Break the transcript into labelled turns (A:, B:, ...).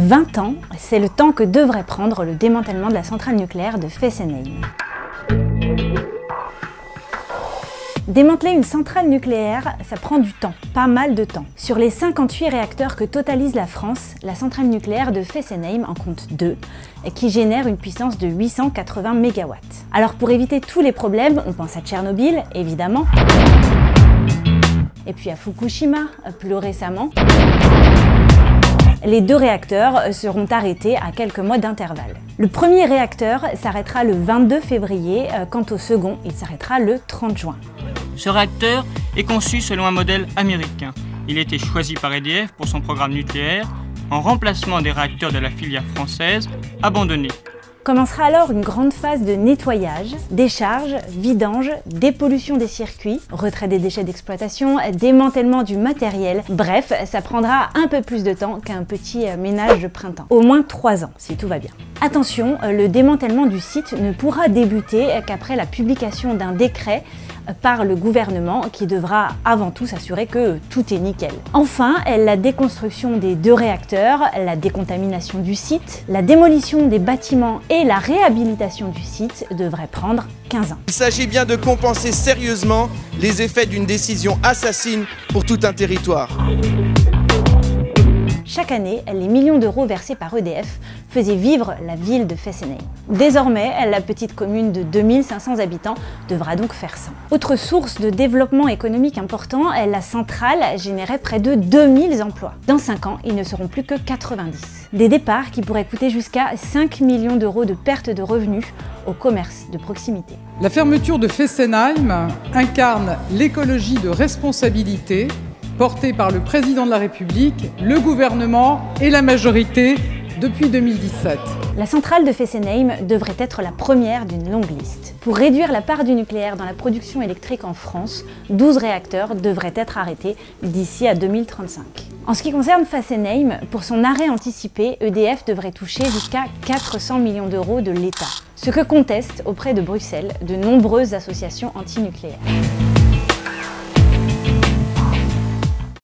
A: 20 ans, c'est le temps que devrait prendre le démantèlement de la centrale nucléaire de Fessenheim. Démanteler une centrale nucléaire, ça prend du temps, pas mal de temps. Sur les 58 réacteurs que totalise la France, la centrale nucléaire de Fessenheim en compte 2, qui génère une puissance de 880 MW. Alors pour éviter tous les problèmes, on pense à Tchernobyl, évidemment, et puis à Fukushima, plus récemment. Les 2 réacteurs seront arrêtés à quelques mois d'intervalle. Le premier réacteur s'arrêtera le 22 février, quant au second, il s'arrêtera le 30 juin.
B: Ce réacteur est conçu selon un modèle américain. Il a été choisi par EDF pour son programme nucléaire, en remplacement des réacteurs de la filière française abandonnés.
A: Commencera alors une grande phase de nettoyage, décharge, vidange, dépollution des circuits, retrait des déchets d'exploitation, démantèlement du matériel. Bref, ça prendra un peu plus de temps qu'un petit ménage de printemps. Au moins 3 ans, si tout va bien. Attention, le démantèlement du site ne pourra débuter qu'après la publication d'un décret par le gouvernement qui devra avant tout s'assurer que tout est nickel. Enfin, la déconstruction des 2 réacteurs, la décontamination du site, la démolition des bâtiments et la réhabilitation du site devraient prendre 15 ans.
C: Il s'agit bien de compenser sérieusement les effets d'une décision assassine pour tout un territoire.
A: Chaque année, les millions d'euros versés par EDF faisaient vivre la ville de Fessenheim. Désormais, la petite commune de 2500 habitants devra donc faire 100. Autre source de développement économique important, la centrale générait près de 2000 emplois. Dans 5 ans, ils ne seront plus que 90. Des départs qui pourraient coûter jusqu'à 5 millions d'euros de perte de revenus au commerce de proximité.
D: La fermeture de Fessenheim incarne l'écologie de responsabilité portée par le président de la République, le gouvernement et la majorité depuis 2017.
A: La centrale de Fessenheim devrait être la première d'une longue liste. Pour réduire la part du nucléaire dans la production électrique en France, 12 réacteurs devraient être arrêtés d'ici à 2035. En ce qui concerne Fessenheim, pour son arrêt anticipé, EDF devrait toucher jusqu'à 400 millions d'euros de l'État, ce que contestent auprès de Bruxelles de nombreuses associations antinucléaires.